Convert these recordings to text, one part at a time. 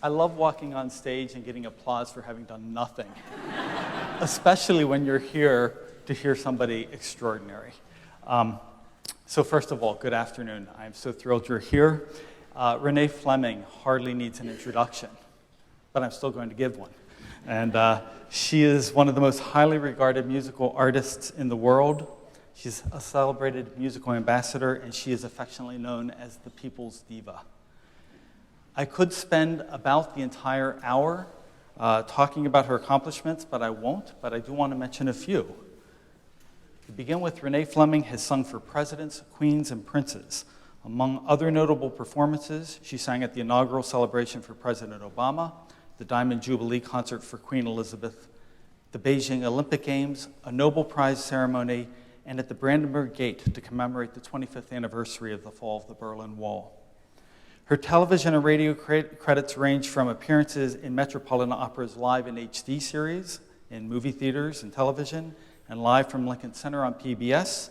I love walking on stage and getting applause for having done nothing, especially when you're here to hear somebody extraordinary. So first of all, good afternoon. I'm so thrilled you're here. Renée Fleming hardly needs an introduction, but I'm still going to give one. And she is one of the most highly regarded musical artists in the world. She's a celebrated musical ambassador, and she is affectionately known as the People's Diva. I could spend about the entire hour talking about her accomplishments, but I won't, but I do want to mention a few. To begin with, Renée Fleming has sung for presidents, queens, and princes. Among other notable performances, she sang at the inaugural celebration for President Obama, the Diamond Jubilee concert for Queen Elizabeth, the Beijing Olympic Games, a Nobel Prize ceremony, and at the Brandenburg Gate to commemorate the 25th anniversary of the fall of the Berlin Wall. Her television and radio credits range from appearances in Metropolitan Opera's Live in HD series, in movie theaters and television, and Live from Lincoln Center on PBS,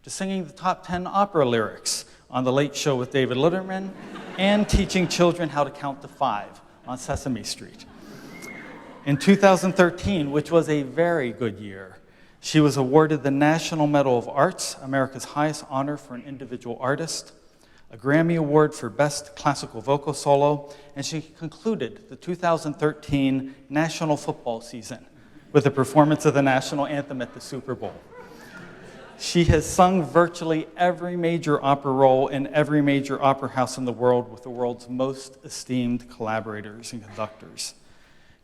to singing the top 10 opera lyrics on The Late Show with David Letterman, and teaching children how to count to 5 on Sesame Street. In 2013, which was a very good year, she was awarded the National Medal of Arts, America's highest honor for an individual artist, a Grammy Award for Best Classical Vocal Solo, and she concluded the 2013 National Football season with a performance of the national anthem at the Super Bowl. She has sung virtually every major opera role in every major opera house in the world with the world's most esteemed collaborators and conductors.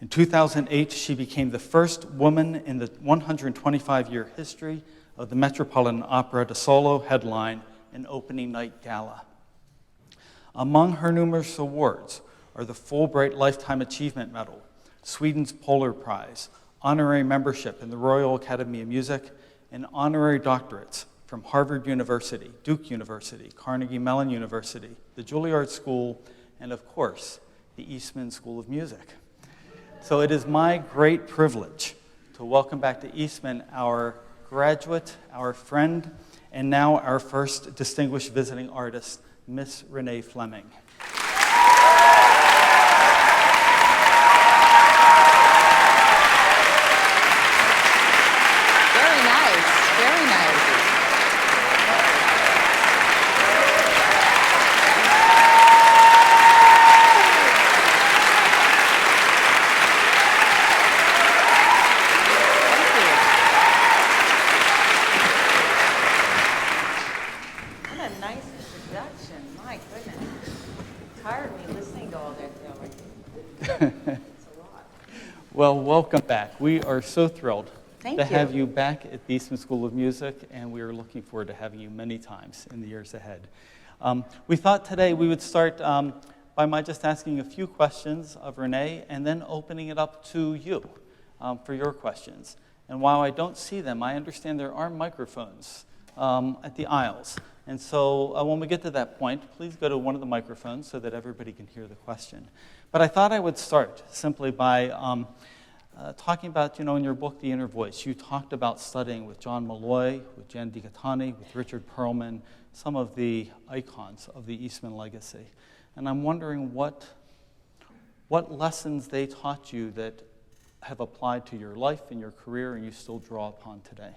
In 2008, she became the first woman in the 125-year history of the Metropolitan Opera to solo headline an opening night gala. Among her numerous awards are the Fulbright Lifetime Achievement Medal, Sweden's Polar Prize, honorary membership in the Royal Academy of Music, and honorary doctorates from Harvard University, Duke University, Carnegie Mellon University, the Juilliard School, and of course, the Eastman School of Music. So it is my great privilege to welcome back to Eastman our graduate, our friend, and now our first distinguished visiting artist, Miss Renée Fleming. Well, welcome back. We are so thrilled to have you back at the Eastman School of Music, and we are looking forward to having you many times in the years ahead. We thought today we would start by my just asking a few questions of Renée and then opening it up to you for your questions. And while I don't see them, I understand there are microphones at the aisles. And so when we get to that point, please go to one of the microphones so that everybody can hear the question. But I thought I would start simply by talking about, in your book, The Inner Voice, you talked about studying with John Malloy, with Jan DiCatani, with Richard Perlman, some of the icons of the Eastman legacy. And I'm wondering what lessons they taught you that have applied to your life and your career and you still draw upon today.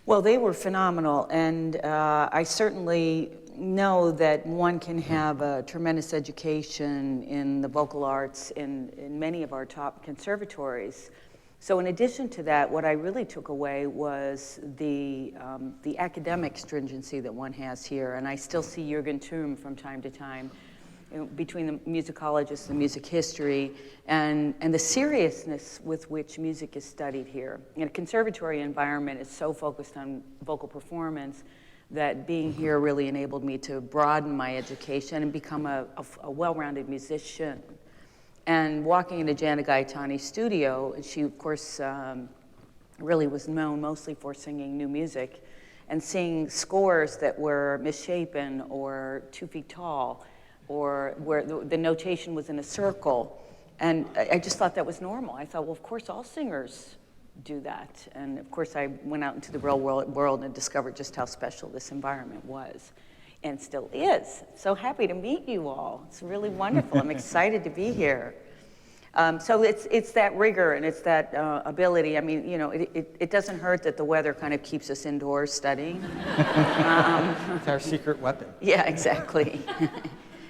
Well, they were phenomenal, and I certainly know that one can have a tremendous education in the vocal arts in many of our top conservatories. So in addition to that, what I really took away was the academic stringency that one has here, and I still see Jürgen Thum from time to time between the musicologists and music history, and the seriousness with which music is studied here. In a conservatory environment is so focused on vocal performance that being here really enabled me to broaden my education and become a well-rounded musician. And walking into Janet Gaetani's studio, she of course really was known mostly for singing new music, and seeing scores that were misshapen or 2 feet tall, or where the notation was in a circle. And I just thought that was normal. I thought, well, of course, all singers do that. And of course, I went out into the real world and discovered just how special this environment was. and still is. So happy to meet you all. It's really wonderful. I'm excited to be here. So it's that rigor and it's that ability. I mean, you know, it doesn't hurt that the weather kind of keeps us indoors studying. It's our secret weapon. Yeah, exactly.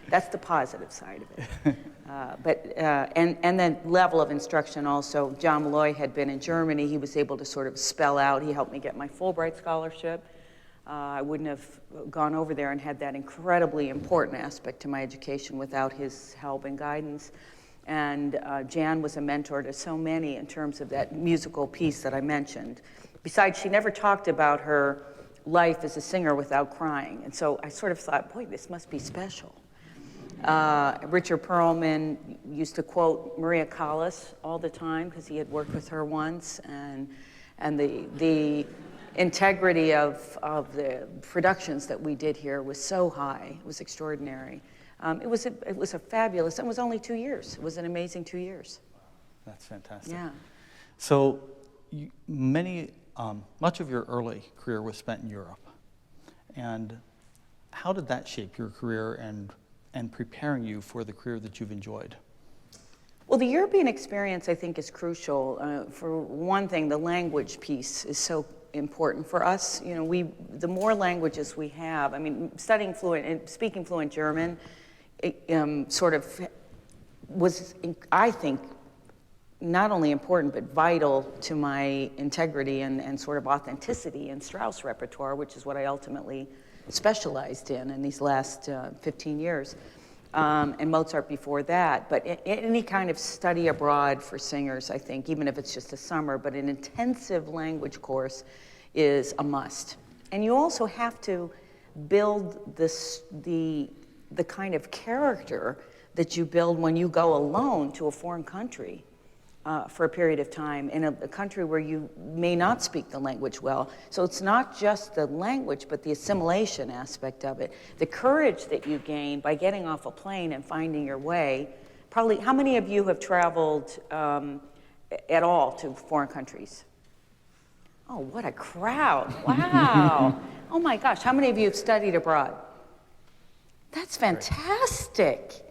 That's the positive side of it. And then level of instruction also. John Malloy had been in Germany. He was able to sort of spell out. He helped me get my Fulbright scholarship. I wouldn't have gone over there and had that incredibly important aspect to my education without his help and guidance. And Jan was a mentor to so many in terms of that musical piece that I mentioned. Besides, she never talked about her life as a singer without crying. And so I sort of thought, boy, this must be special. Richard Perlman used to quote Maria Callas all the time because he had worked with her once. And the integrity of the productions that we did here was so high. It was extraordinary. It was a fabulous, it was only 2 years. It was an amazing 2 years. That's fantastic. Yeah. So much of your early career was spent in Europe. And how did that shape your career and preparing you for the career that you've enjoyed? Well, the European experience, I think, is crucial. For one thing, the language piece is so important for us. You know, the more languages we have, I mean, studying fluent and speaking fluent German, sort of was, I think, not only important but vital to my integrity and sort of authenticity in Strauss repertoire, which is what I ultimately specialized in these last 15 years, and Mozart before that. But any kind of study abroad for singers, I think, even if it's just a summer, but an intensive language course is a must. And you also have to build the kind of character that you build when you go alone to a foreign country for a period of time in a country where you may not speak the language well. So it's not just the language, but the assimilation aspect of it. The courage that you gain by getting off a plane and finding your way. Probably, how many of you have traveled at all to foreign countries? Oh, what a crowd. Wow. Oh my gosh, how many of you have studied abroad? That's fantastic.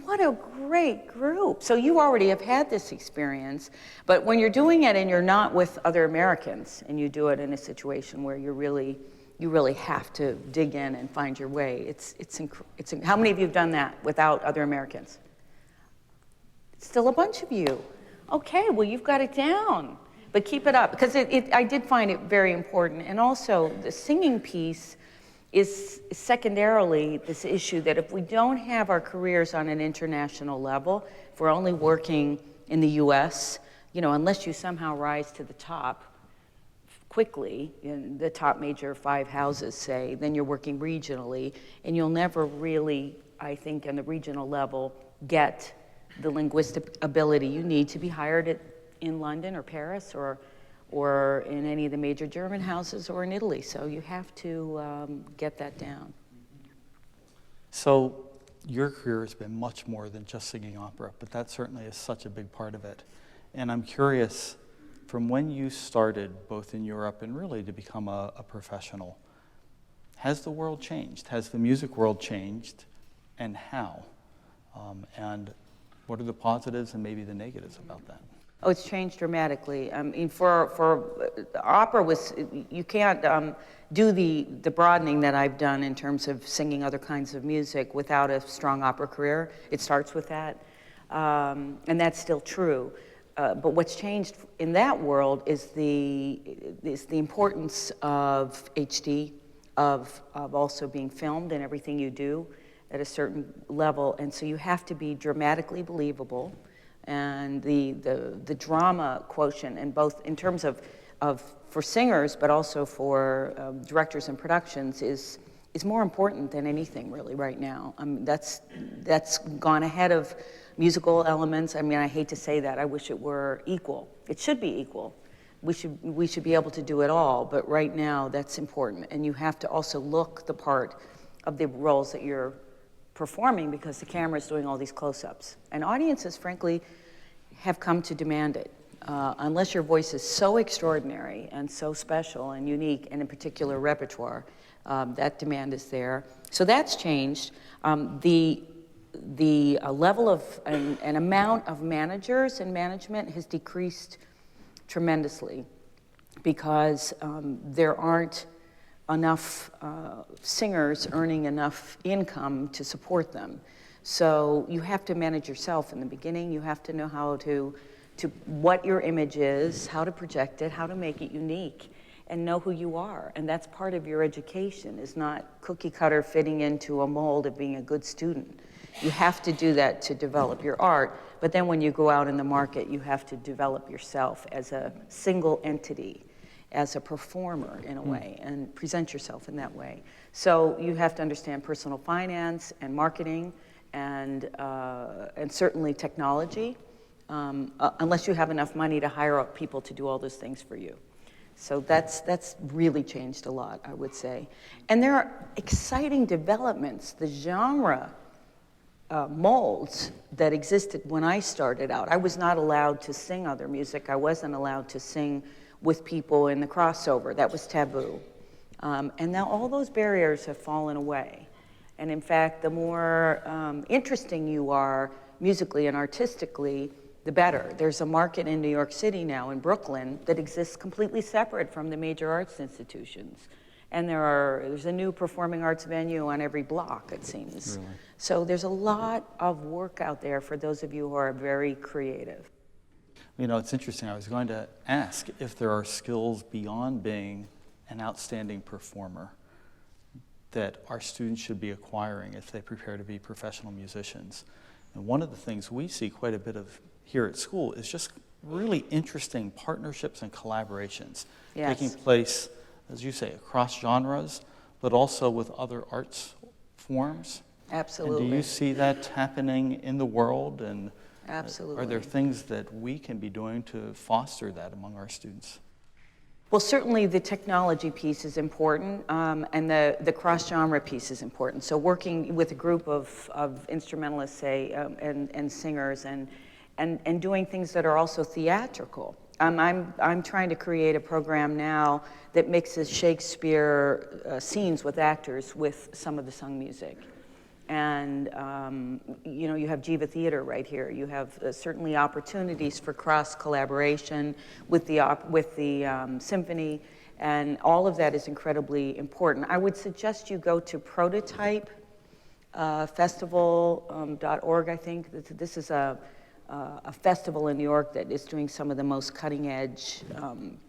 What a great group. So you already have had this experience, but when you're doing it and you're not with other Americans and you do it in a situation where you really have to dig in and find your way, how many of you have done that without other Americans? Still a bunch of you. Okay, well, you've got it down, but keep it up because I did find it very important. And also the singing piece is secondarily this issue that if we don't have our careers on an international level, if we're only working in the US, you know, unless you somehow rise to the top quickly, in the top major 5 houses, say, then you're working regionally, and you'll never really, I think, on the regional level, get the linguistic ability you need to be hired in London or Paris or in any of the major German houses or in Italy. So you have to get that down. So your career has been much more than just singing opera, but that certainly is such a big part of it. And I'm curious, from when you started both in Europe and really to become a professional, has the world changed? Has the music world changed, and how? And what are the positives and maybe the negatives about that? Oh, it's changed dramatically. I mean, for opera you can't do the broadening that I've done in terms of singing other kinds of music without a strong opera career. It starts with that, and that's still true. But what's changed in that world is the importance of HD, of also being filmed in everything you do at a certain level, and so you have to be dramatically believable. And the drama quotient, and both in terms of for singers, but also for directors and productions, is more important than anything really right now. I mean, that's gone ahead of musical elements. I mean, I hate to say that. I wish it were equal. It should be equal. We should be able to do it all. But right now, that's important, and you have to also look the part of the roles that you're performing because the camera's doing all these close-ups. And audiences, frankly, have come to demand it. Unless your voice is so extraordinary and so special and unique, and in particular repertoire, That demand is there. So that's changed. The level of an amount of managers and management has decreased tremendously because there aren't enough singers earning enough income to support them. So you have to manage yourself in the beginning. You have to know how to what your image is, how to project it, how to make it unique, and know who you are. And that's part of your education, is not cookie cutter fitting into a mold of being a good student. You have to do that to develop your art, but then when you go out in the market, you have to develop yourself as a single entity, as a performer in a way, and present yourself in that way. So you have to understand personal finance and marketing and certainly technology, unless you have enough money to hire up people to do all those things for you. So that's really changed a lot, I would say. And there are exciting developments. The genre molds that existed when I started out. I was not allowed to sing other music. I wasn't allowed to sing with people in the crossover. That was taboo. And now all those barriers have fallen away. And in fact, the more interesting you are musically and artistically, the better. There's a market in New York City now, in Brooklyn, that exists completely separate from the major arts institutions. And there's a new performing arts venue on every block, it seems. Really? So there's a lot of work out there for those of you who are very creative. You know, it's interesting. I was going to ask if there are skills beyond being an outstanding performer that our students should be acquiring if they prepare to be professional musicians. And one of the things we see quite a bit of here at school is just really interesting partnerships and collaborations taking place, as you say, across genres, but also with other arts forms. Absolutely. And do you see that happening in the world? And absolutely. Are there things that we can be doing to foster that among our students? Well, certainly the technology piece is important, and the cross-genre piece is important. So working with a group of instrumentalists, say, and singers, and doing things that are also theatrical. I'm trying to create a program now that mixes Shakespeare scenes with actors with some of the sung music. And you know, you have Jiva Theater right here. You have certainly opportunities for cross collaboration with the symphony, and all of that is incredibly important. I would suggest you go to Prototype Festival.org. I think this is a festival in New York that is doing some of the most cutting edge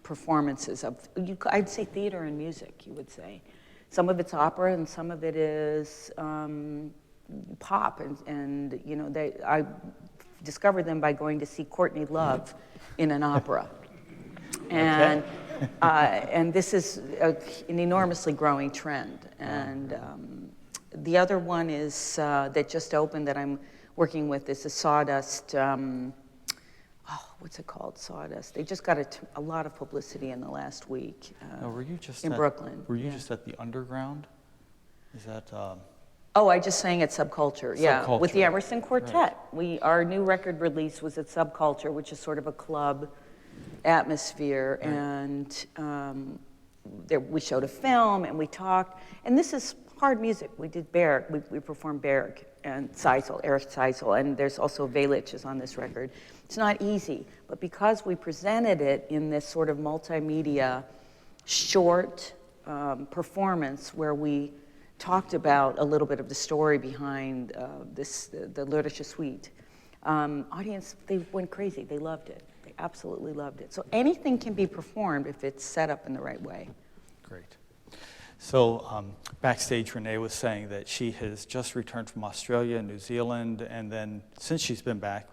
performances of, I'd say, theater and music. You would say. Some of it's opera and some of it is pop, and you know, I discovered them by going to see Courtney Love in an opera, and and this is an enormously growing trend. And the other one is that just opened that I'm working with is the Sawdust. What's it called? Sawdust. They just got a lot of publicity in the last week. Were you just in Brooklyn? Were you just at the Underground? Is that? Oh, I just sang at Subculture. Yeah, Subculture. With the Emerson Quartet. Right. Our new record release was at Subculture, which is sort of a club atmosphere, right. And we showed a film and we talked. And this is hard music. We did Berg. We performed Berg and Seisel, Erich Seisel, and there's also Velic is on this record. It's not easy, but because we presented it in this sort of multimedia short performance where we talked about a little bit of the story behind the Lyrische Suite, audience, they went crazy. They loved it. They absolutely loved it. So anything can be performed if it's set up in the right way. Great. So backstage, Renée was saying that she has just returned from Australia and New Zealand, and then since she's been back,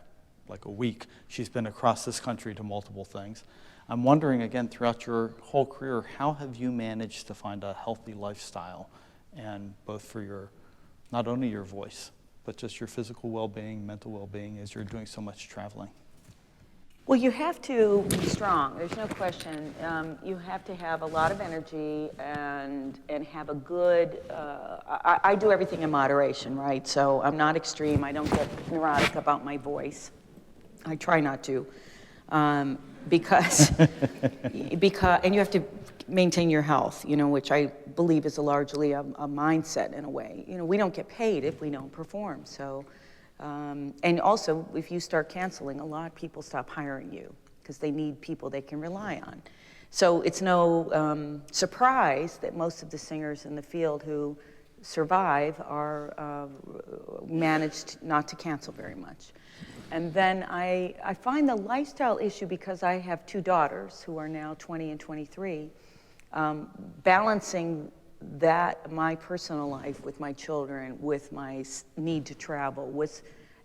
like a week, she's been across this country to multiple things. I'm wondering, again, throughout your whole career, how have you managed to find a healthy lifestyle, and both for your, not only your voice, but just your physical well-being, mental well-being, as you're doing so much traveling? Well, you have to be strong. There's no question. You have to have a lot of energy and have a good. I do everything in moderation, right? So I'm not extreme. I don't get neurotic about my voice. I try not to, because and you have to maintain your health, which I believe is largely a mindset in a way. We don't get paid if we don't perform. So, and also, if you start canceling, a lot of people stop hiring you because they need people they can rely on. So it's no surprise that most of the singers in the field who survive are managed not to cancel very much. And then I find the lifestyle issue, because I have 2 daughters who are now 20 and 23, balancing my personal life with my children, with my need to travel, was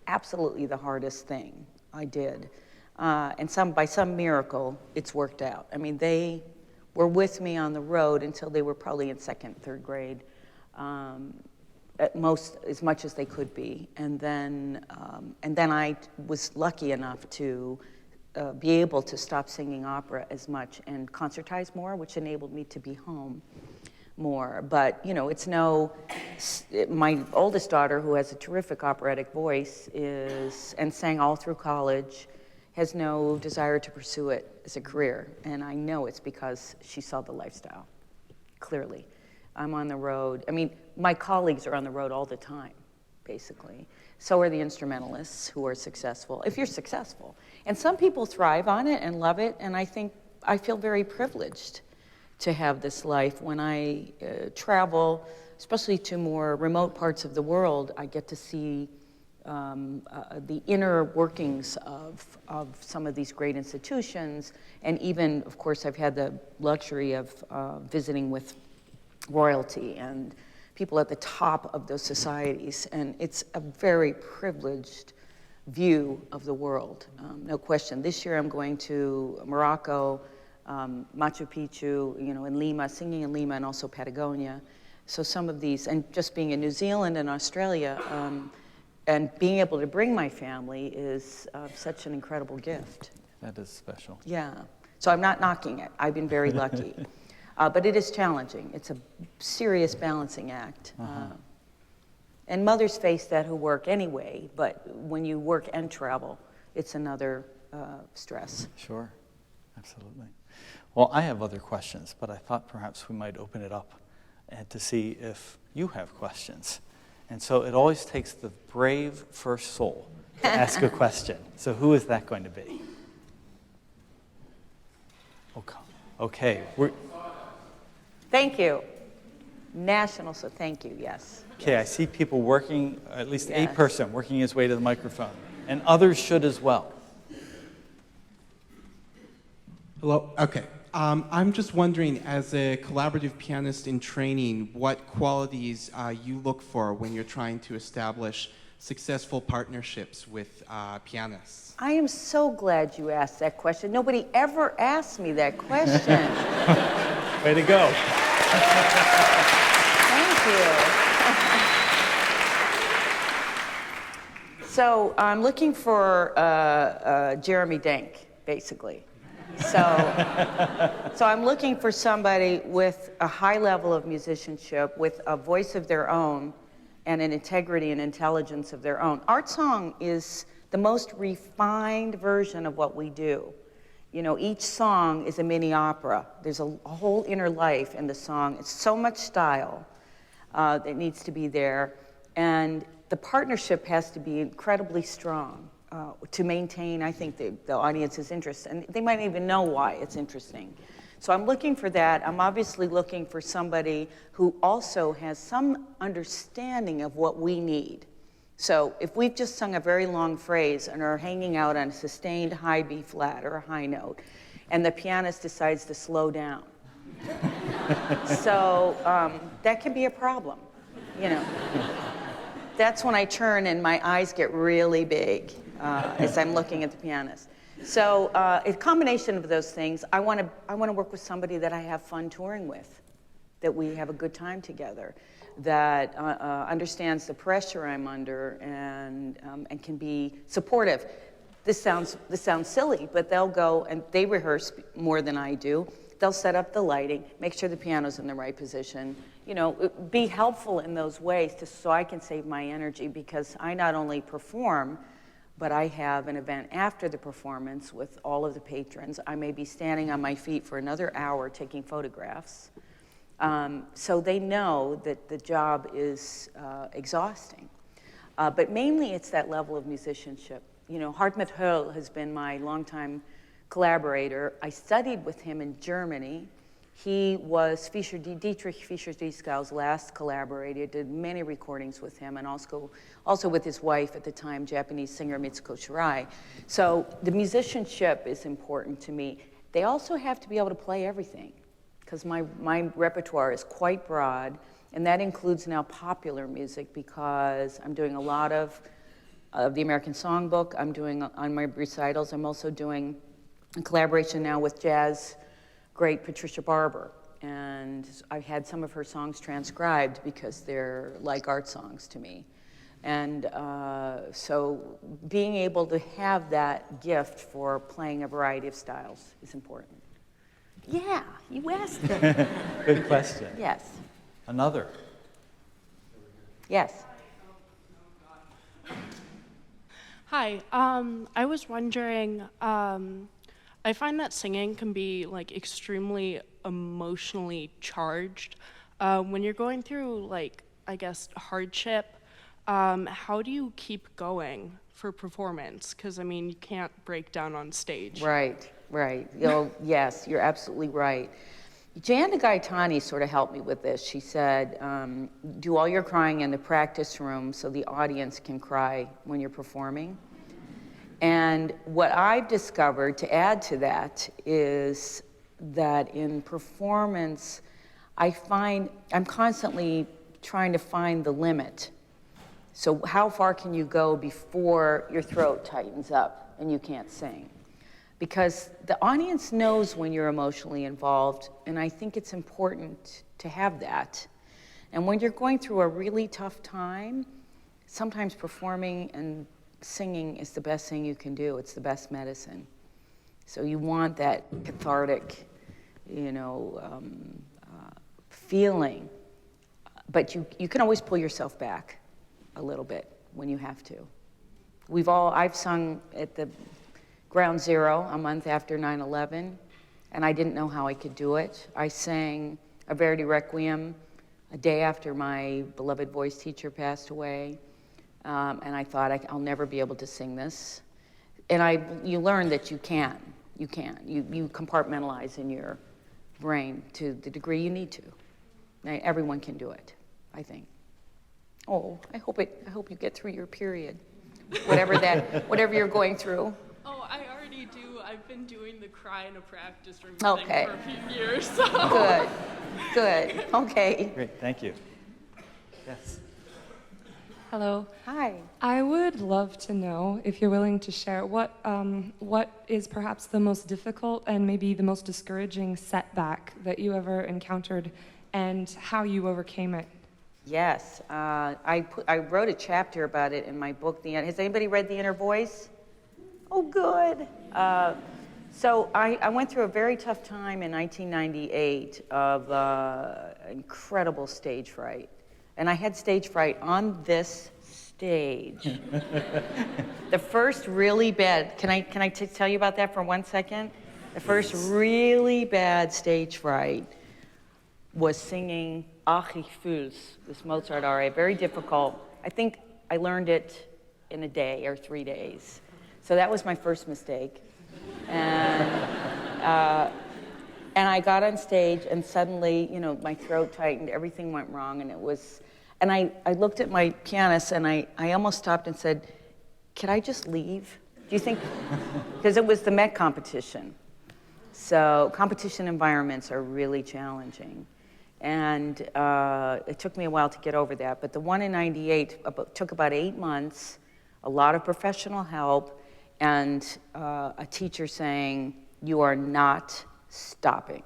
absolutely the hardest thing I did. And by some miracle, it's worked out. I mean, they were with me on the road until they were probably in 2nd, 3rd grade, at most, as much as they could be. And then I was lucky enough to be able to stop singing opera as much and concertize more, which enabled me to be home more. But, my oldest daughter, who has a terrific operatic voice, and sang all through college, has no desire to pursue it as a career. And I know it's because she saw the lifestyle, clearly. I'm on the road. I mean, my colleagues are on the road all the time, basically. So are the instrumentalists who are successful, if you're successful. And some people thrive on it and love it, and I feel very privileged to have this life. When I travel, especially to more remote parts of the world, I get to see the inner workings of some of these great institutions. And even, of course, I've had the luxury of visiting with royalty and people at the top of those societies. And it's a very privileged view of the world, no question. This year I'm going to Morocco, Machu Picchu, in Lima, singing in Lima, and also Patagonia. So some of these, and just being in New Zealand and Australia, and being able to bring my family is such an incredible gift. That is special. Yeah. So I'm not knocking it. I've been very lucky. But it is challenging. It's a serious balancing act. And mothers face that who work anyway, but when you work and travel, it's another stress. Sure, absolutely. Well, I have other questions, but I thought perhaps we might open it up and to see if you have questions. And so it always takes the brave first soul to ask a question. So who is that going to be? Okay. Thank you. National, so thank you, yes. Okay, I see people working, at least a person working his way to the microphone, and others should as well. Hello, okay. I'm just wondering, as a collaborative pianist in training, what qualities you look for when you're trying to establish successful partnerships with pianists? I am so glad you asked that question. Nobody ever asked me that question. Way to go. Thank you. So I'm looking for Jeremy Denk, basically. So I'm looking for somebody with a high level of musicianship, with a voice of their own, and an integrity and intelligence of their own. Art song is the most refined version of what we do. Each song is a mini opera. There's a whole inner life in the song. It's so much style that needs to be there. And the partnership has to be incredibly strong to maintain, I think, the audience's interest. And they might even know why it's interesting. So I'm looking for that. I'm obviously looking for somebody who also has some understanding of what we need. So if we've just sung a very long phrase and are hanging out on a sustained high B flat or a high note, and the pianist decides to slow down. So that can be a problem, That's when I turn and my eyes get really big as I'm looking at the pianist. So a combination of those things. I want to work with somebody that I have fun touring with, that we have a good time together, that understands the pressure I'm under and can be supportive. This sounds silly, but they'll go and they rehearse more than I do. They'll set up the lighting, make sure the piano's in the right position. Be helpful in those ways so I can save my energy, because I not only perform, but I have an event after the performance with all of the patrons. I may be standing on my feet for another hour taking photographs. So they know that the job is exhausting. But mainly it's that level of musicianship. You know, Hartmut Höll has been my longtime collaborator. I studied with him in Germany. He was Dietrich Fischer-Dieskau's last collaborator, did many recordings with him, and also with his wife at the time, Japanese singer Mitsuko Shirai. So the musicianship is important to me. They also have to be able to play everything, because my repertoire is quite broad, and that includes now popular music, because I'm doing a lot of the American Songbook. I'm doing, on my recitals, I'm also doing a collaboration now with jazz great Patricia Barber, and I've had some of her songs transcribed because they're like art songs to me. And so being able to have that gift for playing a variety of styles is important. Yeah, you asked it. Good question. Yes. Another. Yes. Hi, I was wondering, I find that singing can be like extremely emotionally charged. When you're going through like, I guess, hardship, how do you keep going for performance? Because I mean, you can't break down on stage. Right. You know, yes, you're absolutely right. Jan DeGaetani sort of helped me with this. She said, do all your crying in the practice room so the audience can cry when you're performing. And what I've discovered to add to that is that in performance, I'm constantly trying to find the limit. So how far can you go before your throat tightens up and you can't sing? Because the audience knows when you're emotionally involved, and I think it's important to have that. And when you're going through a really tough time, sometimes performing and singing is the best thing you can do. It's the best medicine. So you want that cathartic, feeling, but you can always pull yourself back a little bit when you have to. I've sung at the Ground Zero a month after 9/11, and I didn't know how I could do it. I sang a Verdi Requiem a day after my beloved voice teacher passed away. And I thought, I'll never be able to sing this. And you learn that you can. You compartmentalize in your brain to the degree you need to. Everyone can do it, I think. Oh, I hope you get through your period, whatever you're going through. Oh, I already do. I've been doing the cry in a practice room Okay. thing for a few years. So. Good. Okay. Great, thank you. Yes. Hello. Hi. I would love to know, if you're willing to share, what is perhaps the most difficult and maybe the most discouraging setback that you ever encountered, and how you overcame it. Yes. I wrote a chapter about it in my book. Has anybody read The Inner Voice? Oh, good. So I went through a very tough time in 1998 of incredible stage fright. And I had stage fright on this stage. The first really bad, can I tell you about that for 1 second? The first really bad stage fright was singing Ach, ich fühl's, this Mozart aria, very difficult. I think I learned it in a day or 3 days. So that was my first mistake. And I got on stage, and suddenly, my throat tightened, everything went wrong, and I looked at my pianist, and I almost stopped and said, "Could I just leave? Do you think?" Because it was the Met competition. So competition environments are really challenging. And it took me a while to get over that. But the one in 98 took about 8 months, a lot of professional help, and a teacher saying, "You are not stopping.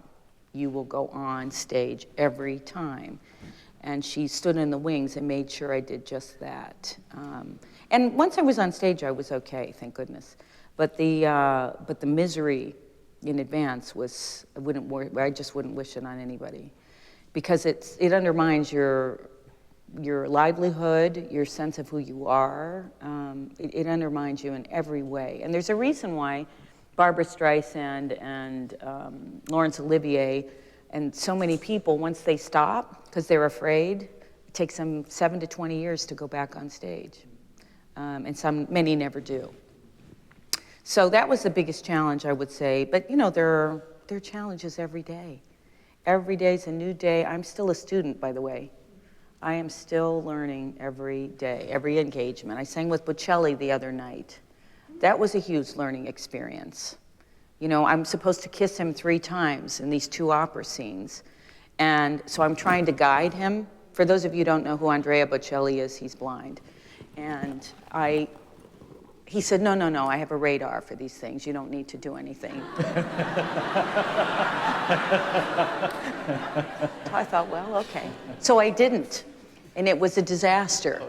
You will go on stage every time." And she stood in the wings and made sure I did just that. And once I was on stage, I was okay, thank goodness. But the misery in advance was, I just wouldn't wish it on anybody, because it undermines your your livelihood, your sense of who you are. It undermines you in every way. And there's a reason why Barbra Streisand and Laurence Olivier and so many people, once they stop, because they're afraid, it takes them 7 to 20 years to go back on stage. And many never do. So that was the biggest challenge, I would say. But there are challenges every day. Every day is a new day. I'm still a student, by the way. I am still learning every day, every engagement. I sang with Bocelli the other night. That was a huge learning experience. I'm supposed to kiss him 3 times in these 2 opera scenes. And so I'm trying to guide him. For those of you who don't know who Andrea Bocelli is, he's blind. And he said, no, I have a radar for these things. You don't need to do anything. So I thought, well, okay. So I didn't. And it was a disaster.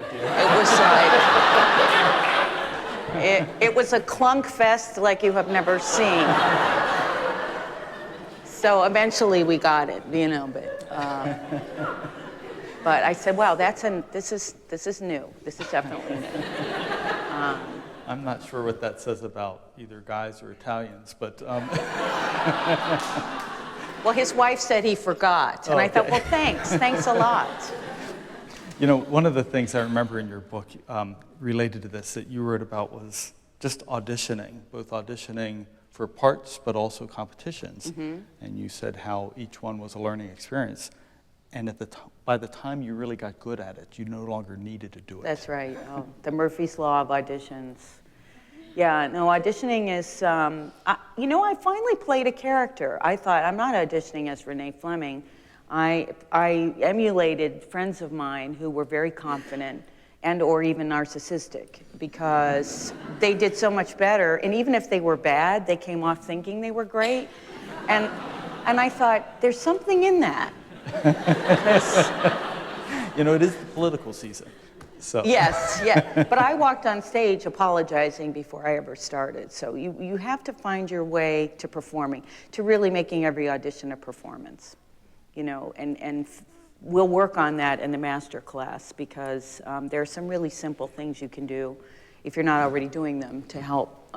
It was a clunk fest like you have never seen. So eventually we got it, but I said, wow, this is new. This is definitely new. I'm not sure what that says about either guys or Italians, but... Well, his wife said he forgot, and I thought, well, thanks a lot. One of the things I remember in your book related to this that you wrote about was just auditioning, both auditioning for parts but also competitions. Mm-hmm. And you said how each one was a learning experience. And by the time you really got good at it, you no longer needed to do it. That's right. Oh, the Murphy's Law of auditions. Yeah, no, auditioning is, I finally played a character. I thought, I'm not auditioning as Renée Fleming. I emulated friends of mine who were very confident and or even narcissistic because they did so much better. And even if they were bad, they came off thinking they were great. And I thought, there's something in that. It is the political season. So. Yes, yeah. But I walked on stage apologizing before I ever started. So you have to find your way to performing, to really making every audition a performance. And we'll work on that in the master class because there are some really simple things you can do if you're not already doing them to help,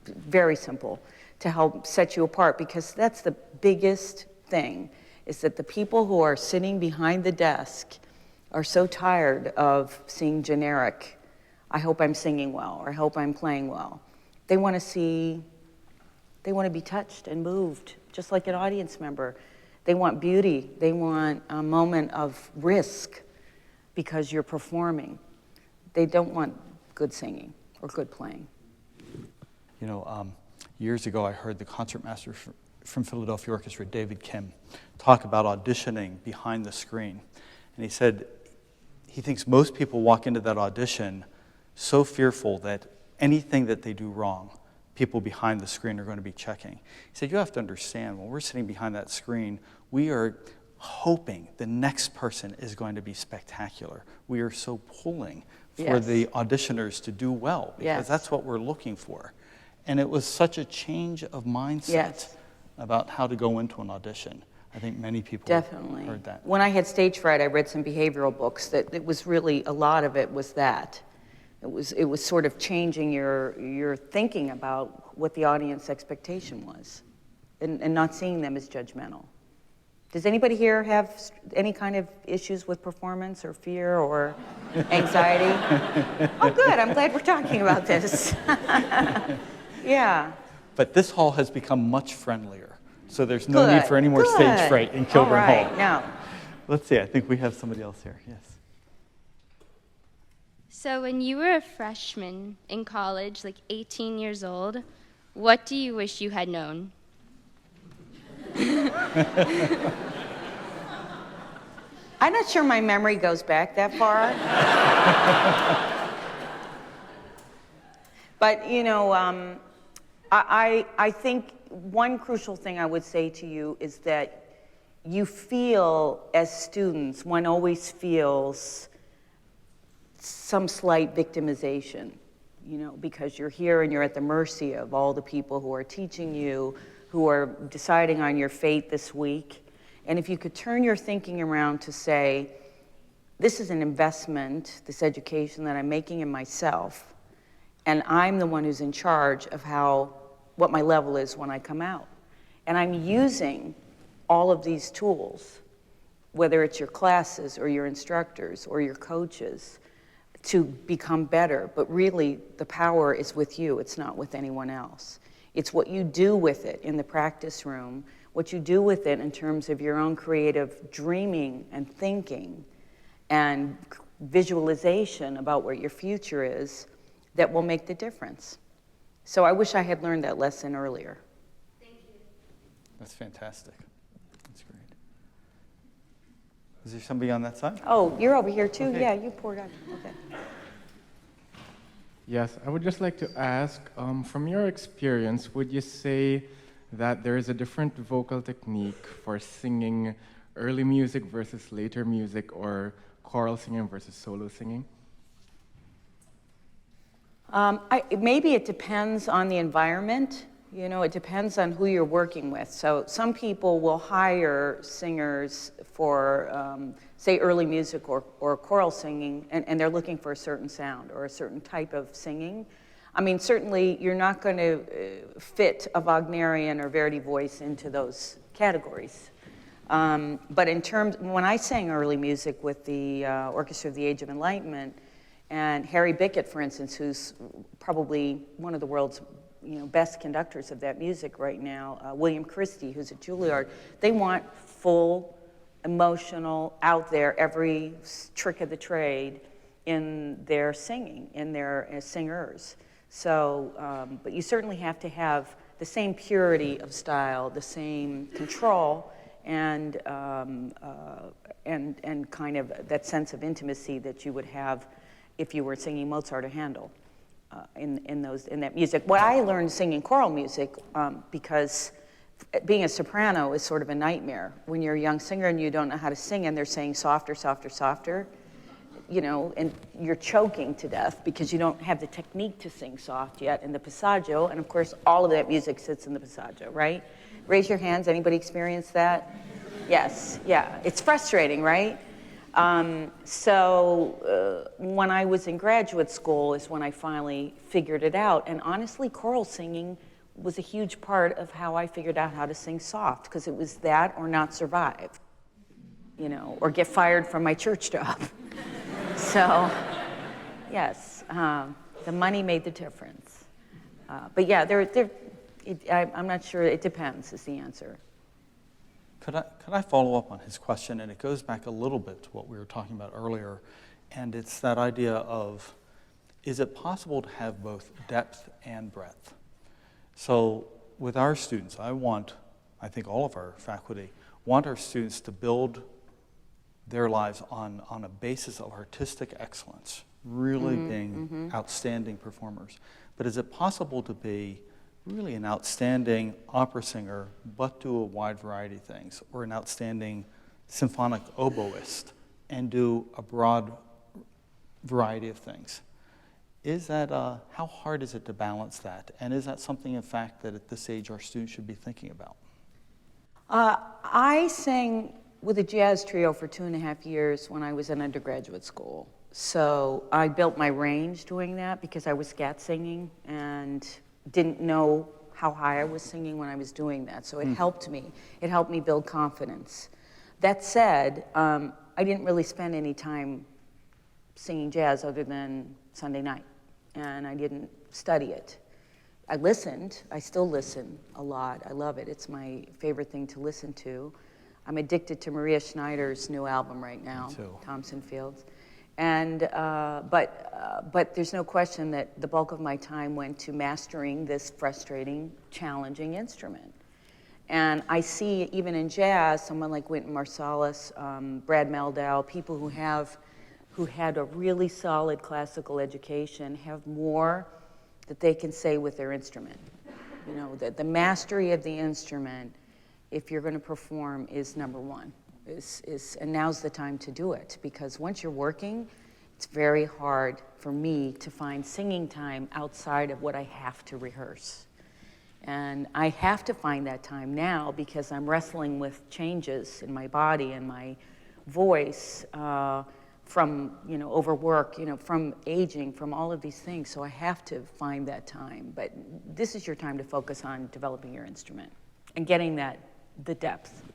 very simple, to help set you apart because that's the biggest thing is that the people who are sitting behind the desk are so tired of seeing generic, I hope I'm singing well, or I hope I'm playing well. They want to be touched and moved, just like an audience member. They want beauty. They want a moment of risk because you're performing. They don't want good singing or good playing. Years ago I heard the concertmaster from Philadelphia Orchestra, David Kim, talk about auditioning behind the screen. And he said he thinks most people walk into that audition so fearful that anything that they do wrong, people behind the screen are going to be checking. He said, you have to understand, when we're sitting behind that screen, we are hoping the next person is going to be spectacular. We are so pulling for the auditioners to do well because that's what we're looking for. And it was such a change of mindset about how to go into an audition. I think many people definitely heard that. When I had stage fright, I read some behavioral books that it was really, a lot of it was that. It was sort of changing your thinking about what the audience expectation was and not seeing them as judgmental. Does anybody here have any kind of issues with performance or fear or anxiety? Oh, good. I'm glad we're talking about this. Yeah. But this hall has become much friendlier. So there's no need for any more stage fright in Kilburn Hall. No. Let's see, I think we have somebody else here, yes. So when you were a freshman in college, like 18 years old, what do you wish you had known? I'm not sure my memory goes back that far. But, I think one crucial thing I would say to you is that you feel, as students, one always feels some slight victimization, because you're here and you're at the mercy of all the people who are teaching you, who are deciding on your fate this week. And if you could turn your thinking around to say, this is an investment, this education that I'm making in myself, and I'm the one who's in charge of what my level is when I come out. And I'm using all of these tools, whether it's your classes or your instructors or your coaches, to become better. But really, the power is with you. It's not with anyone else. It's what you do with it in the practice room, what you do with it in terms of your own creative dreaming and thinking and visualization about what your future is that will make the difference. So I wish I had learned that lesson earlier. That's fantastic. That's great. Is there somebody on that side? Oh, you're over here too? Okay. Yeah, you poured out. Okay. Yes, I would just like to ask, from your experience, would you say that there is a different vocal technique for singing early music versus later music, or choral singing versus solo singing? Maybe it depends on the environment. You know, it depends on who you're working with. So some people will hire singers for, say, early music or choral singing, and they're looking for a certain sound or a certain type of singing. I mean, certainly you're not going to fit a Wagnerian or Verdi voice into those categories. But in terms, when I sang early music with the Orchestra of the Age of Enlightenment, and Harry Bickett, for instance, who's probably one of the world's best conductors of that music right now, William Christie, who's at Juilliard, they want full, emotional, out there, every trick of the trade in their singing, in their singers. So, but you certainly have to have the same purity of style, the same control, and kind of that sense of intimacy that you would have if you were singing Mozart or Handel. In that music. What I learned singing choral music, because being a soprano is sort of a nightmare. When you're a young singer and you don't know how to sing and they're saying softer, softer, softer, and you're choking to death because you don't have the technique to sing soft yet in the passaggio, and of course all of that music sits in the passaggio, right? Raise your hands, anybody experience that? Yes, yeah, it's frustrating, right? When I was in graduate school is when I finally figured it out. And honestly, choral singing was a huge part of how I figured out how to sing soft, because it was that or not survive, or get fired from my church job. So, yes, the money made the difference. But yeah, I'm not sure, it depends is the answer. Could I follow up on his question? And it goes back a little bit to what we were talking about earlier. And it's that idea of, is it possible to have both depth and breadth? So with our students, I think all of our faculty want our students to build their lives on a basis of artistic excellence, really being outstanding performers. But is it possible to be really an outstanding opera singer, but do a wide variety of things, or an outstanding symphonic oboist and do a broad variety of things? Is that, how hard is it to balance that? And is that something, in fact, that at this age our students should be thinking about? I sang with a jazz trio for 2.5 years when I was in undergraduate school. So I built my range doing that because I was scat singing and didn't know how high I was singing when I was doing that. So it helped me. It helped me build confidence. That said, I didn't really spend any time singing jazz other than Sunday night, and I didn't study it. I listened. I still listen a lot. I love it. It's my favorite thing to listen to. I'm addicted to Maria Schneider's new album right now, Thompson Fields. And but there's no question that the bulk of my time went to mastering this frustrating, challenging instrument. And I see even in jazz, someone like Wynton Marsalis, Brad Meldau, people who had a really solid classical education have more that they can say with their instrument. The mastery of the instrument, if you're going to perform, is number one. And now's the time to do it, because once you're working, it's very hard for me to find singing time outside of what I have to rehearse. And I have to find that time now because I'm wrestling with changes in my body and my voice. from overwork, from aging, from all of these things. So I have to find that time. But this is your time to focus on developing your instrument and getting the depth.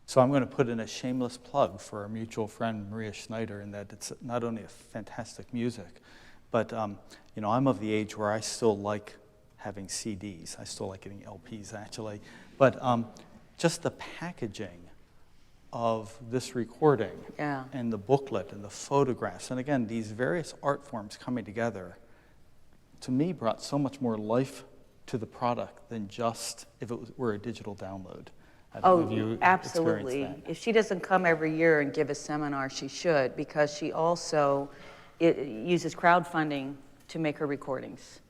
So I'm going to put in a shameless plug for our mutual friend Maria Schneider, in that it's not only a fantastic music, but I'm of the age where I still like having CDs. I still like getting LPs, actually. But just the packaging of this recording, Yeah. and the booklet and the photographs, and again, these various art forms coming together, to me brought so much more life to the product than just if it were a digital download. I don't know if you absolutely. experienced that. If she doesn't come every year and give a seminar, she should, because she also uses crowdfunding to make her recordings.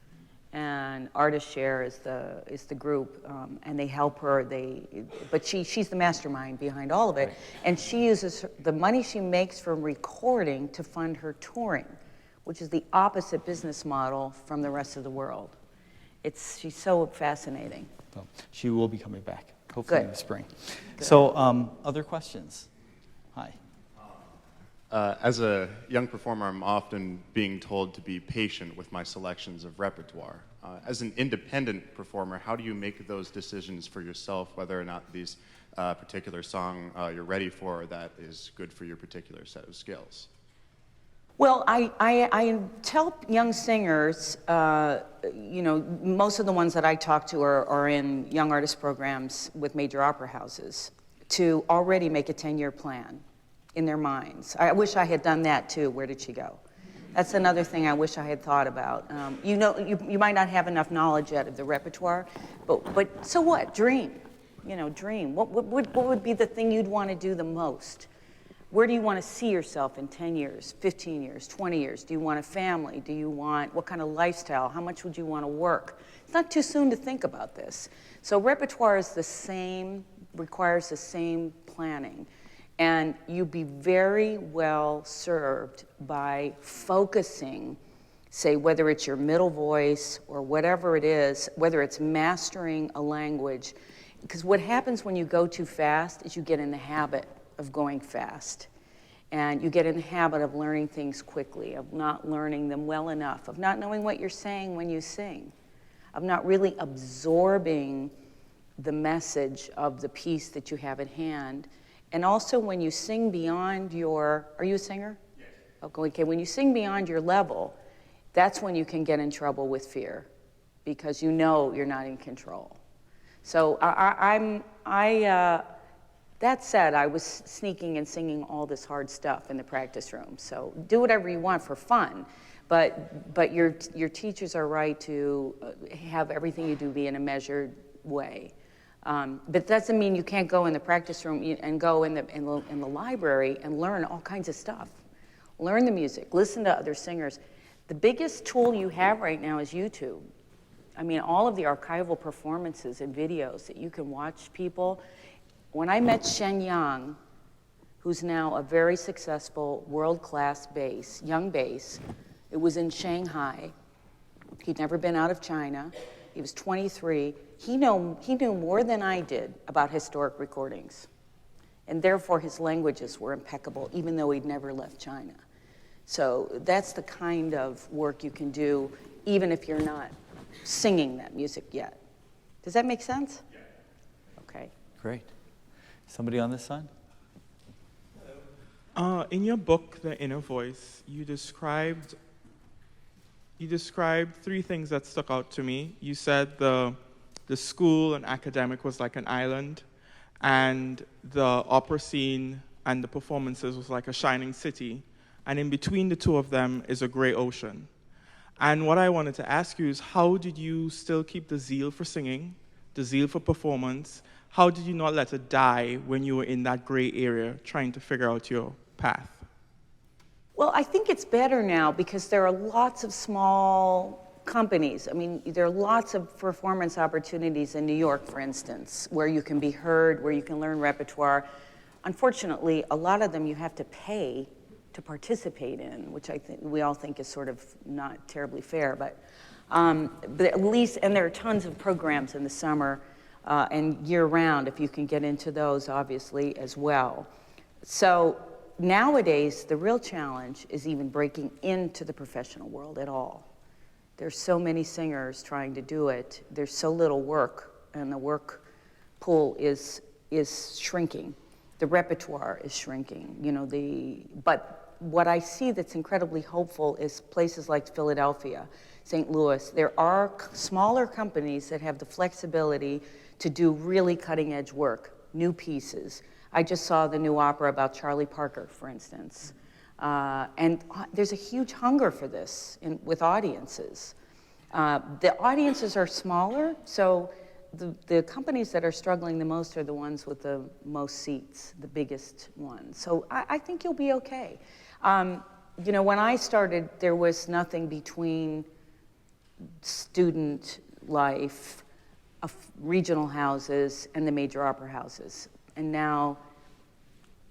And Artist Share is the group, and they help her. But she's the mastermind behind all of it, Right. And she uses the money she makes from recording to fund her touring, which is the opposite business model from the rest of the world. She's so fascinating. Well, she will be coming back, hopefully in Good. the spring. Good. So, other questions? Hi. As a young performer, I'm often being told to be patient with my selections of repertoire. As an independent performer, how do you make those decisions for yourself, whether or not these particular song you're ready for, or that is good for your particular set of skills? Well, I tell young singers, most of the ones that I talk to are in young artist programs with major opera houses, to already make a 10-year plan in their minds. I wish I had done that too. Where did she go? That's another thing I wish I had thought about. You might not have enough knowledge yet of the repertoire, but so what? Dream. Dream. What would be the thing you'd want to do the most? Where do you want to see yourself in 10 years, 15 years, 20 years? Do you want a family? What kind of lifestyle? How much would you want to work? It's not too soon to think about this. So repertoire is requires the same planning. And you'd be very well served by focusing, say, whether it's your middle voice or whatever it is, whether it's mastering a language. Because what happens when you go too fast is you get in the habit of going fast. And you get in the habit of learning things quickly, of not learning them well enough, of not knowing what you're saying when you sing, of not really absorbing the message of the piece that you have at hand. And also when you sing beyond are you a singer? Yes. Okay, when you sing beyond your level, that's when you can get in trouble with fear, because you're not in control. So that said, I was sneaking and singing all this hard stuff in the practice room. So do whatever you want for fun, but your teachers are right to have everything you do be in a measured way. But that doesn't mean you can't go in the practice room and go in the library and learn all kinds of stuff. Learn the music, listen to other singers. The biggest tool you have right now is YouTube. I mean, all of the archival performances and videos that you can watch people. When I met Shen Yang, who's now a very successful world-class young bass, it was in Shanghai. He'd never been out of China. He was 23. He knew more than I did about historic recordings. And therefore his languages were impeccable, even though he'd never left China. So that's the kind of work you can do, even if you're not singing that music yet. Does that make sense? Yeah. Okay. Great. Somebody on this side? In your book, The Inner Voice, you described 3 things that stuck out to me. You said the school and academic was like an island, and the opera scene and the performances was like a shining city, and in between the two of them is a gray ocean. And what I wanted to ask you is, how did you still keep the zeal for singing, the zeal for performance? How did you not let it die when you were in that gray area trying to figure out your path? Well, I think it's better now because there are lots of small companies. I mean, there are lots of performance opportunities in New York, for instance, where you can be heard, where you can learn repertoire. Unfortunately, a lot of them you have to pay to participate in, which I think we all think is sort of not terribly fair, but at least, and there are tons of programs in the summer and year-round, if you can get into those, obviously, as well. So nowadays, the real challenge is even breaking into the professional world at all. There's so many singers trying to do it. There's so little work, and the work pool is shrinking. The repertoire is shrinking. But what I see that's incredibly hopeful is places like Philadelphia, St. Louis. There are smaller companies that have the flexibility to do really cutting-edge work, new pieces. I just saw the new opera about Charlie Parker, for instance. And there's a huge hunger for this with audiences. The audiences are smaller, so the companies that are struggling the most are the ones with the most seats, the biggest ones. So I think you'll be okay. When I started, there was nothing between student life, regional houses, and the major opera houses. And now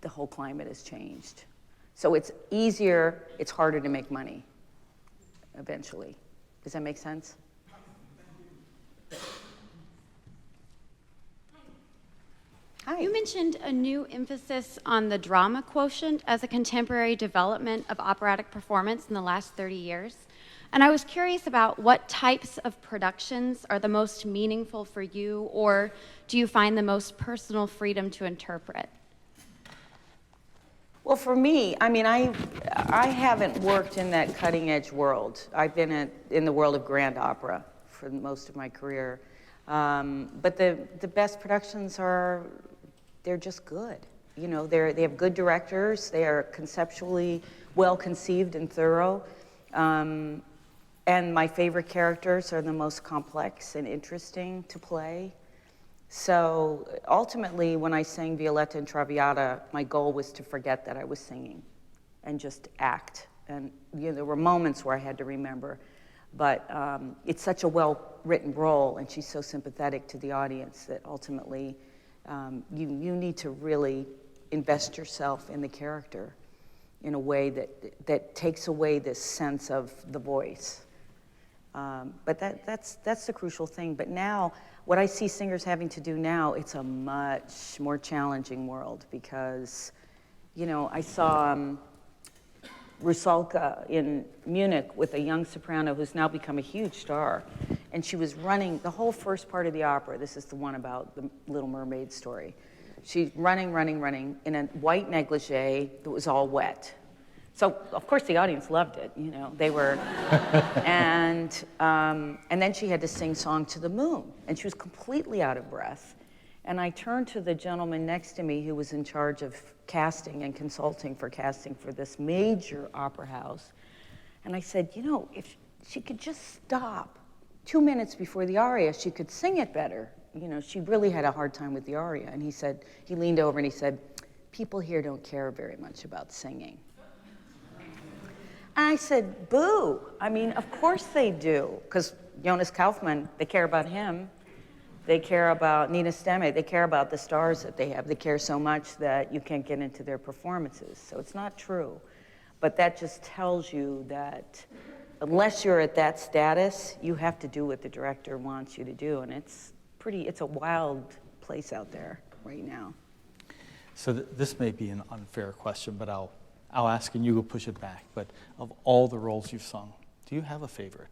the whole climate has changed. So it's easier, it's harder to make money eventually. Does that make sense? Hi. You mentioned a new emphasis on the drama quotient as a contemporary development of operatic performance in the last 30 years. And I was curious about what types of productions are the most meaningful for you, or do you find the most personal freedom to interpret? Well, for me, I haven't worked in that cutting-edge world. I've been in the world of grand opera for most of my career. But the best productions they're just good. They have good directors. They are conceptually well-conceived and thorough. And my favorite characters are the most complex and interesting to play. So ultimately, when I sang Violetta and Traviata, my goal was to forget that I was singing and just act. And there were moments where I had to remember. But it's such a well-written role, and she's so sympathetic to the audience that ultimately you need to really invest yourself in the character in a way that takes away this sense of the voice. But that's the crucial thing. But now, what I see singers having to do now, it's a much more challenging world because, I saw Rusalka in Munich with a young soprano who's now become a huge star. And she was running the whole first part of the opera. This is the one about the Little Mermaid story. She's running in a white negligee that was all wet. So, of course, the audience loved it, they were, and then she had to sing Song to the Moon, and she was completely out of breath. And I turned to the gentleman next to me who was in charge of casting and consulting for casting for this major opera house, and I said, if she could just stop 2 minutes before the aria, she could sing it better. She really had a hard time with the aria. And he leaned over and he said, people here don't care very much about singing. And I said, boo. Of course they do. Because Jonas Kaufmann, they care about him. They care about Nina Stemme. They care about the stars that they have. They care so much that you can't get into their performances. So it's not true. But that just tells you that unless you're at that status, you have to do what the director wants you to do. And it's a wild place out there right now. So this may be an unfair question, but I'll ask and you will push it back. But of all the roles you've sung, do you have a favorite?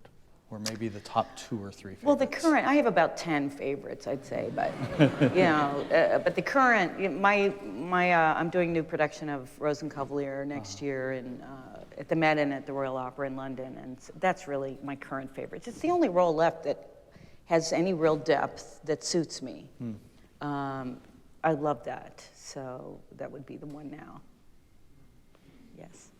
Or maybe the top 2 or 3 favorites? Well, I have about 10 favorites, I'd say. But, but the current, I'm doing a new production of Rosenkavalier next year at the Met and at the Royal Opera in London. And that's really my current favorite. It's the only role left that has any real depth that suits me. I love that. So that would be the one now. Yes.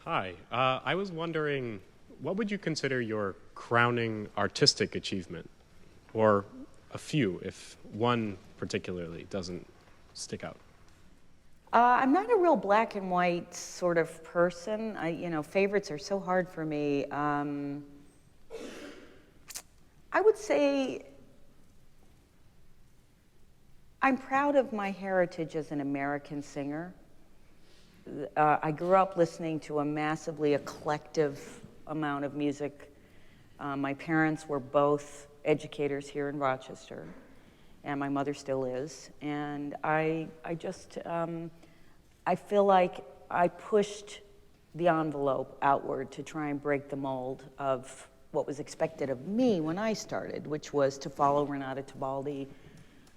Hi. I was wondering, what would you consider your crowning artistic achievement? Or a few, if one particularly doesn't stick out. I'm not a real black and white sort of person. Favorites are so hard for me. I would say I'm proud of my heritage as an American singer. I grew up listening to a massively eclectic amount of music. My parents were both educators here in Rochester, and my mother still is. And I just, I feel like I pushed the envelope outward to try and break the mold of what was expected of me when I started, which was to follow Renata Tebaldi,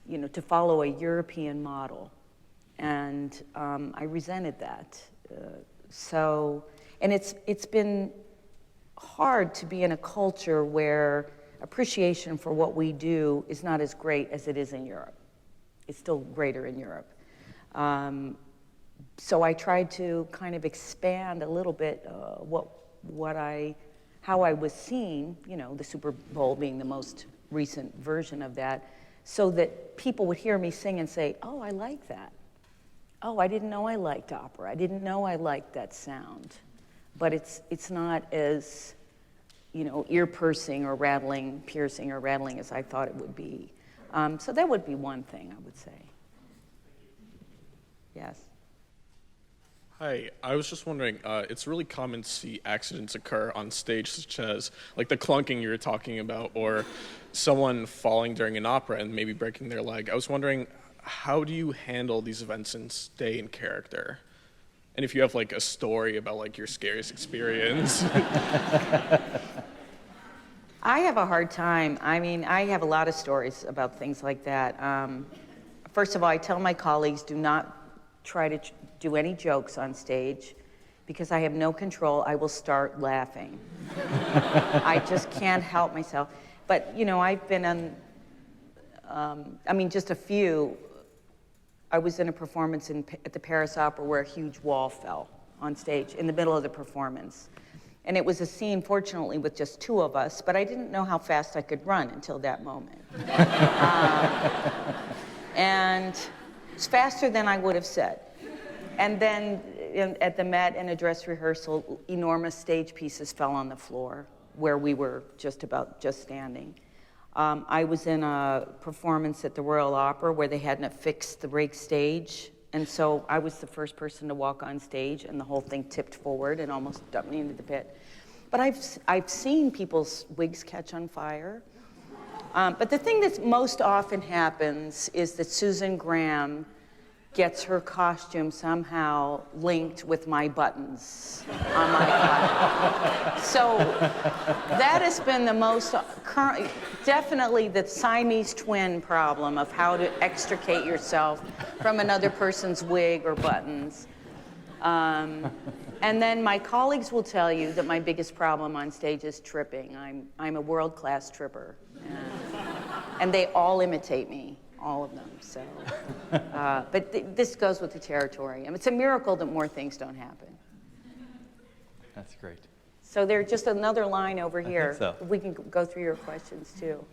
you know, to follow a European model. And I resented that. And it's been hard to be in a culture where appreciation for what we do is not as great as it is in Europe. It's still greater in Europe. So I tried to kind of expand a little bit how I was seen, you know, the Super Bowl being the most recent version of that, so that people would hear me sing and say, oh, I like that. Oh, I didn't know I liked opera. I didn't know I liked that sound. But it's not as, you know, piercing or rattling as I thought it would be. So that would be one thing I would say. Yes. Hi, I was just wondering, it's really common to see accidents occur on stage, such as like the clunking you were talking about, or someone falling during an opera and maybe breaking their leg. I was wondering, how do you handle these events and stay in character? And if you have like a story about like your scariest experience. I have a hard time. I mean, I have a lot of stories about things like that. First of all, I tell my colleagues, do not try to do any jokes on stage, because I have no control. I will start laughing. I just can't help myself. But, you know, I've been on, just a few. I was in a performance at the Paris Opera where a huge wall fell on stage in the middle of the performance. And it was a scene, fortunately, with just two of us, but I didn't know how fast I could run until that moment. And it's faster than I would have said. And then at the Met, in a dress rehearsal, enormous stage pieces fell on the floor where we were just standing. I was in a performance at the Royal Opera where they hadn't fixed the rake stage, and so I was the first person to walk on stage, and the whole thing tipped forward and almost dumped me into the pit. But I've seen people's wigs catch on fire. But the thing that most often happens is that Susan Graham gets her costume somehow linked with my buttons on my costume. So that has been the most definitely the Siamese twin problem of how to extricate yourself from another person's wig or buttons. And then my colleagues will tell you that my biggest problem on stage is tripping. I'm a world-class tripper. And they all imitate me. All of them, so. But this goes with the territory. I mean, it's a miracle that more things don't happen. That's great. So there's just another line over here. I think so. We can go through your questions, too.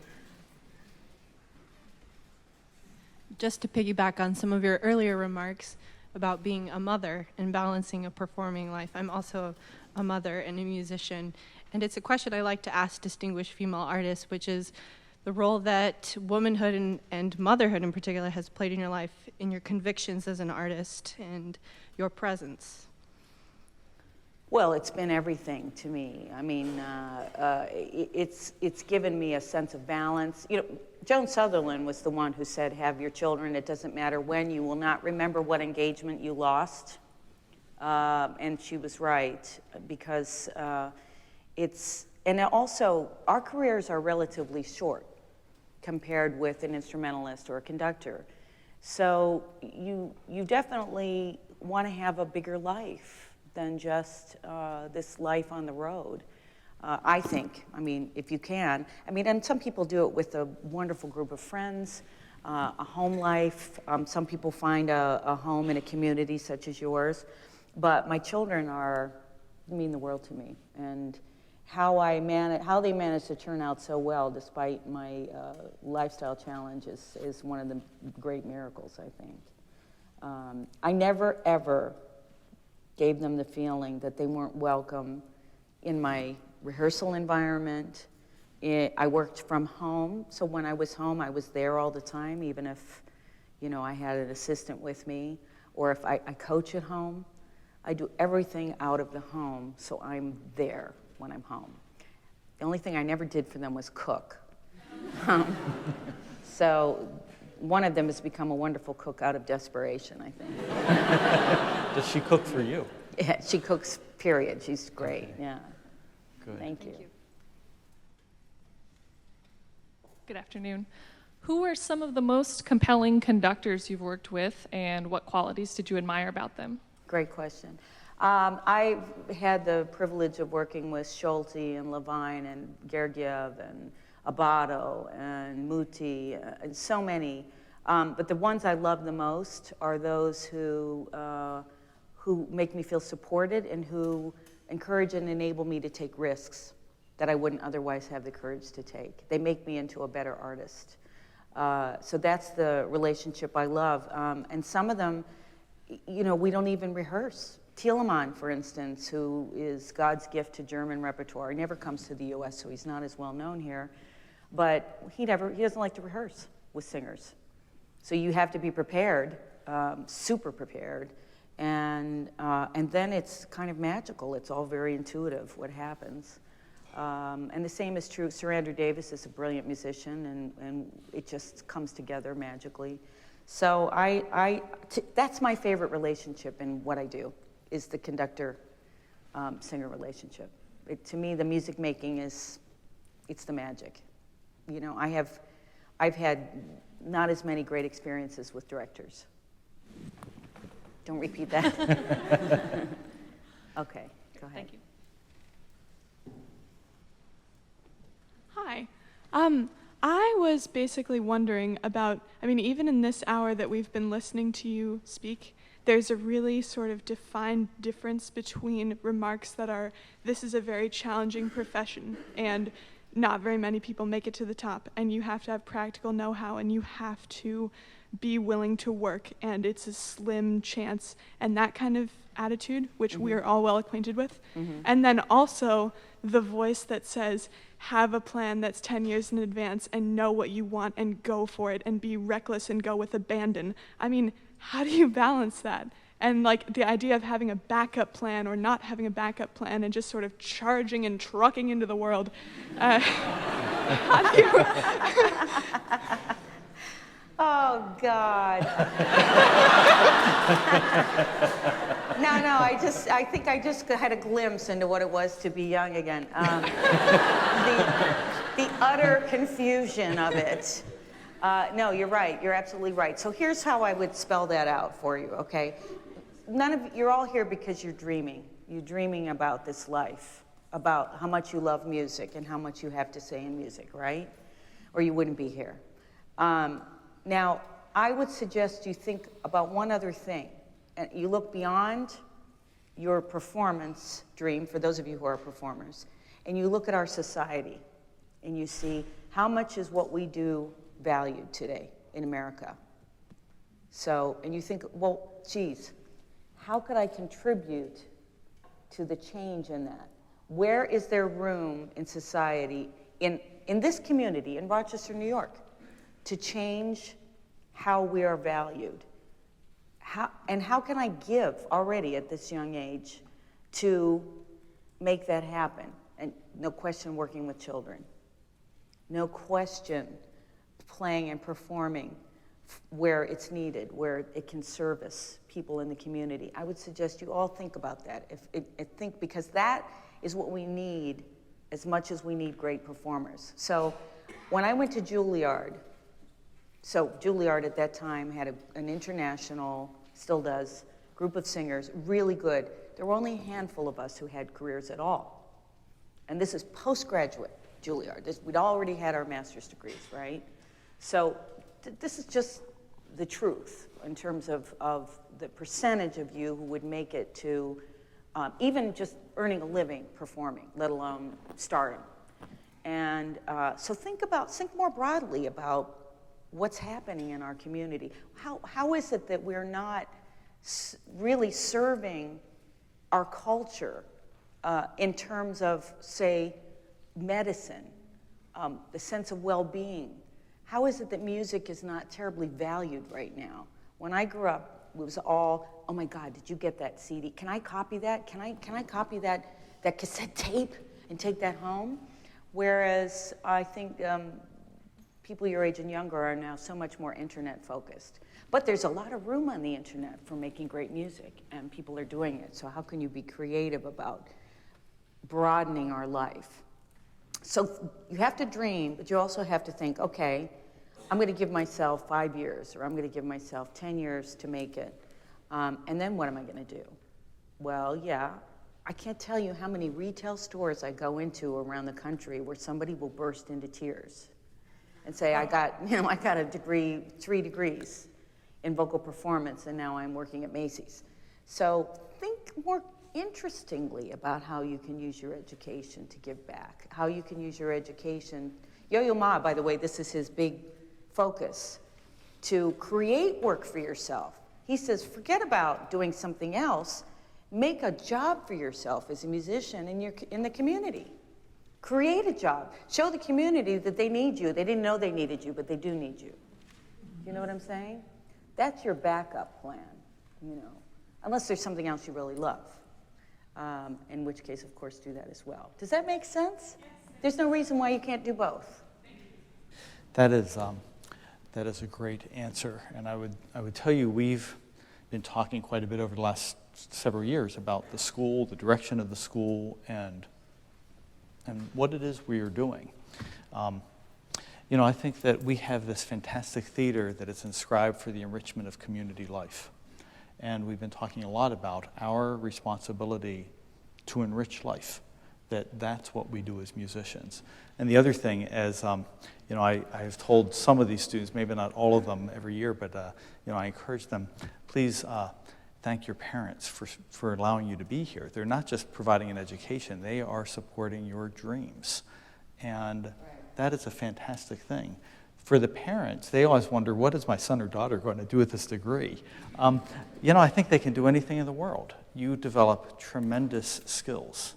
Just to piggyback on some of your earlier remarks about being a mother and balancing a performing life, I'm also a mother and a musician. And it's a question I like to ask distinguished female artists, which is, the role that womanhood and motherhood in particular has played in your life, in your convictions as an artist and your presence. Well, it's been everything to me. I mean, it's given me a sense of balance. You know, Joan Sutherland was the one who said, have your children, it doesn't matter when, you will not remember what engagement you lost. And she was right, because and also, our careers are relatively short compared with an instrumentalist or a conductor. So you definitely want to have a bigger life than just this life on the road, I think. I mean, if you can. I mean, and some people do it with a wonderful group of friends, a home life. Some people find a home in a community such as yours. But my children mean the world to me. And how they manage to turn out so well despite my lifestyle challenges is one of the great miracles, I think. I never, ever gave them the feeling that they weren't welcome in my rehearsal environment. I worked from home, so when I was home, I was there all the time, even if, you know, I had an assistant with me, or if I coach at home. I do everything out of the home, so I'm there when I'm home. The only thing I never did for them was cook. So one of them has become a wonderful cook out of desperation, I think. Does she cook for you? Yeah, she cooks, period. She's great, yeah. Good. Thank you. Good afternoon. Who are some of the most compelling conductors you've worked with, and what qualities did you admire about them? Great question. I've had the privilege of working with Schulte and Levine and Gergiev and Abato and Muti and so many. But the ones I love the most are those who make me feel supported and who encourage and enable me to take risks that I wouldn't otherwise have the courage to take. They make me into a better artist. So that's the relationship I love. And some of them, you know, we don't even rehearse. Telemann, for instance, who is God's gift to German repertoire, he never comes to the US, so he's not as well known here. But he doesn't like to rehearse with singers. So you have to be prepared, super prepared. And then it's kind of magical. It's all very intuitive what happens. And the same is true. Sir Andrew Davis is a brilliant musician, and it just comes together magically. So that's my favorite relationship in what I do, is the conductor-singer relationship. To me, the music making it's the magic. You know, I've had not as many great experiences with directors. Don't repeat that. Okay, go ahead. Thank you. Hi. I was basically wondering about, even in this hour that we've been listening to you speak, there's a really sort of defined difference between remarks that are, this is a very challenging profession, and not very many people make it to the top, and you have to have practical know-how, and you have to be willing to work, and it's a slim chance, and that kind of attitude, which we are all well acquainted with. And then also the voice that says, have a plan that's 10 years in advance and know what you want and go for it and be reckless and go with abandon. How do you balance that? And like the idea of having a backup plan or not having a backup plan and just sort of charging and trucking into the world. How do you... Oh, God. No, I think I just had a glimpse into what it was to be young again. The utter confusion of it. No, you're right. You're absolutely right. So here's how I would spell that out for you, okay? You're all here because you're dreaming. You're dreaming about this life, about how much you love music and how much you have to say in music, right? Or you wouldn't be here. Now, I would suggest you think about one other thing. And you look beyond your performance dream, for those of you who are performers, and you look at our society, and you see how much is what we do valued today in America. So, and you think, well, geez, how could I contribute to the change in that? Where is there room in society, in this community, in Rochester, New York, to change how we are valued? How can I give already at this young age to make that happen? And no question, working with children. No question, playing and performing where it's needed, where it can service people in the community. I would suggest you all think about that. Because that is what we need as much as we need great performers. So when I went to Juilliard, so Juilliard at that time had an international, still does, group of singers, really good. There were only a handful of us who had careers at all. And this is postgraduate Juilliard. We'd already had our master's degrees, right? So this is just the truth in terms of the percentage of you who would make it to even just earning a living performing, let alone stardom. And so think more broadly about what's happening in our community. How is it that we're not really serving our culture in terms of, say, medicine, the sense of well-being? How is it that music is not terribly valued right now? When I grew up, it was all, oh my God, did you get that CD? Can I copy that? Can I copy that cassette tape and take that home? Whereas I think people your age and younger are now so much more internet focused. But there's a lot of room on the internet for making great music, and people are doing it. So how can you be creative about broadening our life? So you have to dream, but you also have to think, okay, I'm going to give myself 5 years, or I'm going to give myself 10 years to make it. And then what am I going to do? Well, yeah, I can't tell you how many retail stores I go into around the country where somebody will burst into tears and say, I got a degree, 3 degrees in vocal performance, and now I'm working at Macy's. So think more interestingly about how you can use your education to give back, how you can use your education. Yo-Yo Ma, by the way, this is his big focus, to create work for yourself. He says, forget about doing something else. Make a job for yourself as a musician in the community. Create a job. Show the community that they need you. They didn't know they needed you, but they do need you. You know what I'm saying? That's your backup plan, unless there's something else you really love. In which case, of course, do that as well. Does that make sense? Yes. There's no reason why you can't do both. That is a great answer, and I would tell you we've been talking quite a bit over the last several years about the school, the direction of the school, and what it is we are doing. I think that we have this fantastic theater that is inscribed for the enrichment of community life. And we've been talking a lot about our responsibility to enrich life, that's what we do as musicians. And the other thing is, I've told some of these students, maybe not all of them every year, but I encourage them, please thank your parents for allowing you to be here. They're not just providing an education, they are supporting your dreams. And that is a fantastic thing. For the parents, they always wonder, what is my son or daughter going to do with this degree? I think they can do anything in the world. You develop tremendous skills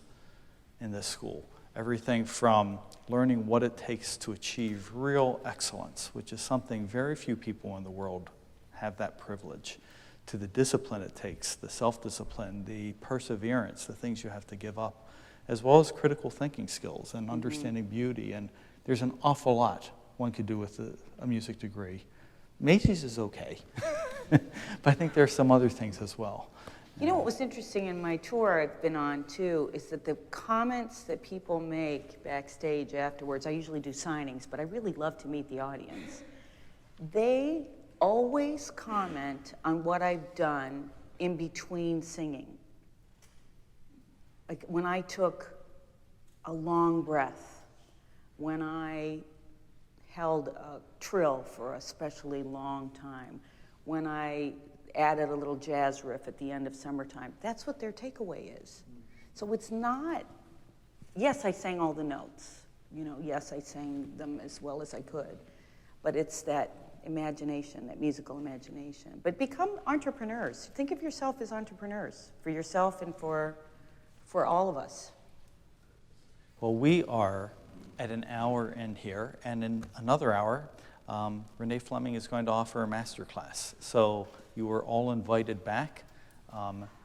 in this school. Everything from learning what it takes to achieve real excellence, which is something very few people in the world have that privilege, to the discipline it takes, the self-discipline, the perseverance, the things you have to give up, as well as critical thinking skills and understanding beauty. And there's an awful lot one could do with a music degree. Macy's is okay, but I think there are some other things as well. What was interesting in my tour I've been on too is that the comments that people make backstage afterwards, I usually do signings, but I really love to meet the audience. They always comment on what I've done in between singing. Like when I took a long breath, when I held a trill for a especially long time, when I added a little jazz riff at the end of Summertime. That's what their takeaway is. So it's not, yes, I sang all the notes. Yes, I sang them as well as I could. But it's that imagination, that musical imagination. But become entrepreneurs. Think of yourself as entrepreneurs, for yourself and for all of us. Well, we are at an hour in here, and in another hour, Renée Fleming is going to offer a master class. So you are all invited back.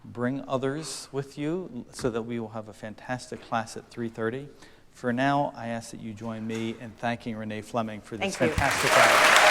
Bring others with you so that we will have a fantastic class at 3:30. For now, I ask that you join me in thanking Renée Fleming for this fantastic hour.